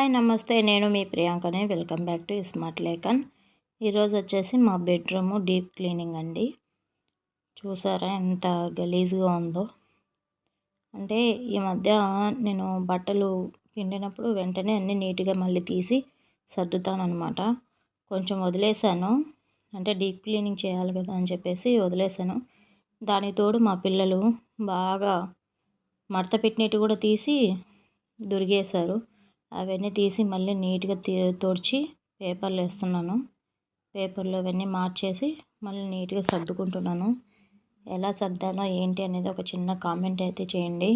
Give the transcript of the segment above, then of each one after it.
Hi నమస్తే, నేను మీ ప్రియాంకనే. Welcome back to smart Lekhan. ఈరోజు వచ్చేసి మా బెడ్రూమ్ డీప్ క్లీనింగ్ అండి. చూసారా ఎంత గలీజ్గా ఉందో. అంటే ఈ మధ్య నేను బట్టలు పిండినప్పుడు వెంటనే అన్నీ నీట్గా మళ్ళీ తీసి సర్దుతానమాట. కొంచెం వదిలేసాను, అంటే డీప్ క్లీనింగ్ చేయాలి కదా అని చెప్పేసి వదిలేసాను. దానికి తోడు మా పిల్లలు బాగా మడత పెట్టినట్టు కూడా తీసి దురిగేశారు. అవన్నీ తీసి మళ్ళీ నీట్గా తుడిచి పేపర్లు వేస్తున్నాను. పేపర్లు అవన్నీ మార్చేసి మళ్ళీ నీట్గా సర్దుకుంటున్నాను. ఎలా సర్దానో ఏంటి అనేది ఒక చిన్న కామెంట్ అయితే చేయండి.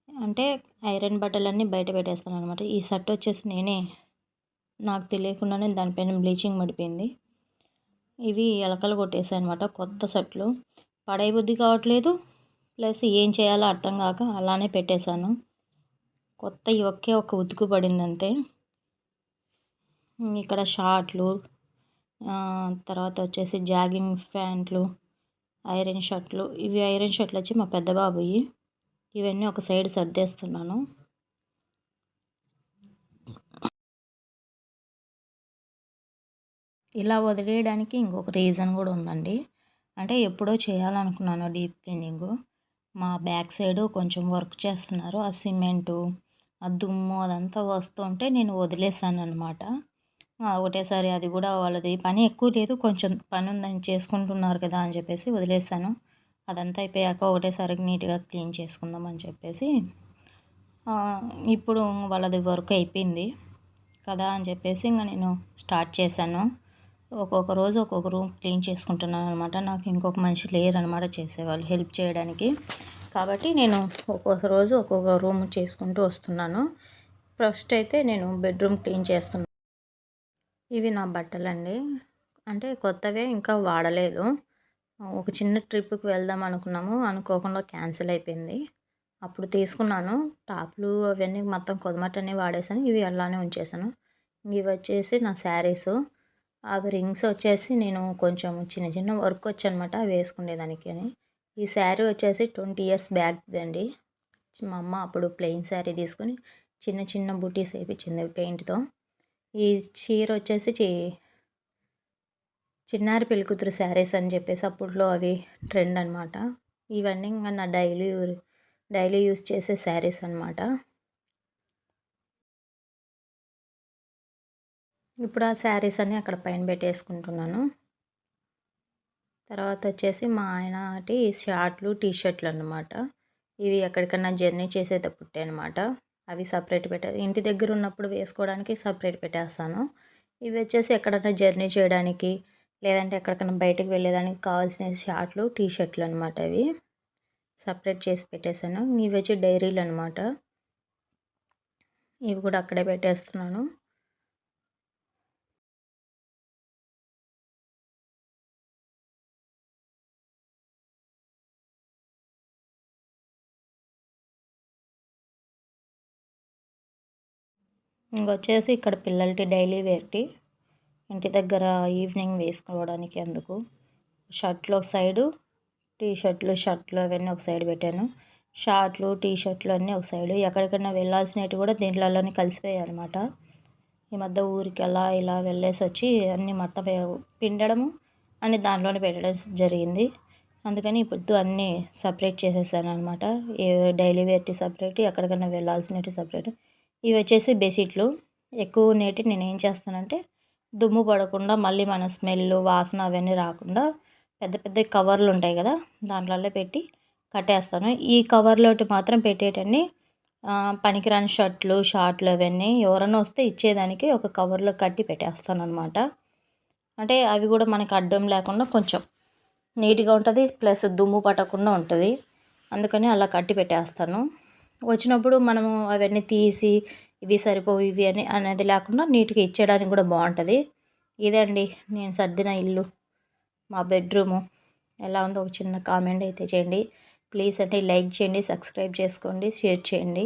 అంటే ఐరన్ బట్టలన్నీ బయట పెట్టేస్తాను అనమాట. ఈ షర్ట్ వచ్చేసి నాకు తెలియకుండానే దానిపైన బ్లీచింగ్ పడిపోయింది. ఇవి ఎలకలు కొట్టేసాయి అనమాట. కొత్త షర్ట్లు పడే బుద్ధి కావట్లేదు, ప్లస్ ఏం చేయాలో అర్థం కాక అలానే పెట్టేశాను. కొత్త ఒకే ఒక ఉతుకు పడింది అంతే. ఇక్కడ షార్ట్లు, తర్వాత వచ్చేసి జాగింగ్ ప్యాంట్లు, ఐరన్ షర్ట్లు. ఇవి ఐరన్ షర్ట్లు వచ్చి మా పెద్ద బాబుయి. ఇవన్నీ ఒక సైడ్ సర్దేస్తున్నాను. ఇలా వదిలేయడానికి ఇంకొక రీజన్ కూడా ఉందండి. అంటే ఎప్పుడో చేయాలనుకున్నాను డీప్ క్లీనింగు. మా బ్యాక్ సైడు కొంచెం వర్క్ చేస్తున్నారు. ఆ సిమెంటు, ఆ దుమ్ము అదంతా వస్తుంటే నేను వదిలేసాను అనమాట. ఒకటేసారి అది కూడా వాళ్ళది పని ఎక్కువ లేదు, కొంచెం పని ఉందని చేసుకుంటున్నారు కదా అని చెప్పేసి వదిలేసాను. అదంతా అయిపోయాక ఒకటేసారి నీట్గా క్లీన్ చేసుకుందాం అని చెప్పేసి ఇప్పుడు వాళ్ళది వర్క్ అయిపోయింది కదా అని చెప్పేసి ఇంకా నేను స్టార్ట్ చేశాను. ఒక్కొక్క రోజు ఒక్కొక్క రూమ్ క్లీన్ చేసుకుంటున్నాను అనమాట. నాకు ఇంకొక మనిషి లేరు అనమాట చేసేవాళ్ళు హెల్ప్ చేయడానికి. కాబట్టి నేను ఒక్కొక్క రోజు ఒక్కొక్క రూమ్ చేసుకుంటూ వస్తున్నాను. ఫస్ట్ అయితే నేను బెడ్రూమ్ క్లీన్ చేస్తున్నాను. ఇవి నా బట్టలండి, అంటే కొత్తవే, ఇంకా వాడలేదు. ఒక చిన్న ట్రిప్కి వెళ్దాం అనుకోకుండా క్యాన్సిల్ అయిపోయింది. అప్పుడు తీసుకున్నాను టాప్లు అవన్నీ మొత్తం కొదమటన్నీ వాడేసాను. ఇవి అలానే ఉంచేసాను. ఇవి వచ్చేసి నా శారీసు. అవి రింగ్స్ వచ్చేసి నేను కొంచెం చిన్న చిన్న వర్క్ వచ్చనమాట అవి వేసుకునేదానికి అని. ఈ శారీ వచ్చేసి 20 years బ్యాక్దండి. మా అమ్మ అప్పుడు ప్లెయిన్ శారీ తీసుకుని చిన్న చిన్న బుటీస్ వేయించింది పెయింట్తో. ఈ చీర వచ్చేసి చిన్నారి పెళ్ళికూతురు శారీస్ అని చెప్పేసి అప్పట్లో అవి ట్రెండ్ అనమాట. ఇవన్నీ ఇంకా నా డైలీ యూస్ చేసే శారీస్ అనమాట. ఇప్పుడు ఆ శారీస్ అన్నీ అక్కడ పైన పెట్టేసుకుంటున్నాను. తర్వాత వచ్చేసి మా ఆయనటి షార్ట్లు, టీషర్ట్లు అనమాట. ఇవి ఎక్కడికన్నా జర్నీ చేసేటప్పుడు అనమాట. అవి సపరేట్ ఇంటి దగ్గర ఉన్నప్పుడు వేసుకోవడానికి సపరేట్ పెట్టేస్తాను. ఇవి వచ్చేసి ఎక్కడన్నా జర్నీ చేయడానికి లేదంటే ఎక్కడికైనా బయటకు వెళ్ళేదానికి కావాల్సిన షార్ట్లు, టీషర్ట్లు అనమాట. అవి సపరేట్ చేసి పెట్టేశాను. ఇవి వచ్చి డైరీలు అనమాట. ఇవి కూడా అక్కడే పెట్టేస్తున్నాను. ఇంకొచ్చేసి ఇక్కడ పిల్లలకి డైలీ వేర్కి ఇంటి దగ్గర ఈవినింగ్ వేసుకోవడానికి అందుకు షర్ట్లు ఒక సైడు, షర్ట్లు అవన్నీ ఒక సైడ్ పెట్టాను. షార్ట్లు, టీషర్ట్లు అన్నీ ఒక సైడు. ఎక్కడికైనా వెళ్ళాల్సినవి కూడా దీంట్లలోనే కలిసిపోయాయి అనమాట. ఈ మధ్య ఊరికి అలా ఇలా వెళ్ళేసి వచ్చి అన్నీ మొత్తం పిండడము అన్నీ దాంట్లోనే పెట్టడం జరిగింది. అందుకని ఇప్పుడు అన్నీ సపరేట్ చేసేసాను అనమాట. డైలీ వేర్కి సపరేట్, ఎక్కడికైనా వెళ్ళాల్సినవి సపరేట్. ఇవి వచ్చేసి బెడ్షీట్లు. ఎక్కువ నేటి నేను ఏం చేస్తానంటే దుమ్ము పడకుండా మళ్ళీ మన స్మెల్, వాసన అవన్నీ రాకుండా పెద్ద పెద్ద కవర్లు ఉంటాయి కదా, దాంట్లలో పెట్టి కట్టేస్తాను. ఈ కవర్లోటి మాత్రం పెట్టేటన్ని పనికిరాని షార్ట్లు అవన్నీ ఎవరైనా వస్తే ఇచ్చేదానికి ఒక కవర్లో కట్టి పెట్టేస్తాను అనమాట. అంటే అవి కూడా మనకి అడ్డం లేకుండా కొంచెం నీట్గా ఉంటుంది, ప్లస్ దుమ్ము పట్టకుండా ఉంటుంది. అందుకని అలా కట్టి పెట్టేస్తాను. వచ్చినప్పుడు మనము అవన్నీ తీసి ఇవి సరిపోవు ఇవి అనేది లేకుండా నీట్గా ఇచ్చేయడానికి కూడా బాగుంటుంది. ఇదండి నేను సర్దిన ఇల్లు, మా బెడ్రూము ఎలా ఉందో ఒక చిన్న కామెంట్ అయితే చేయండి ప్లీజ్. అంటే లైక్ చేయండి, సబ్స్క్రైబ్ చేసుకోండి, షేర్ చేయండి.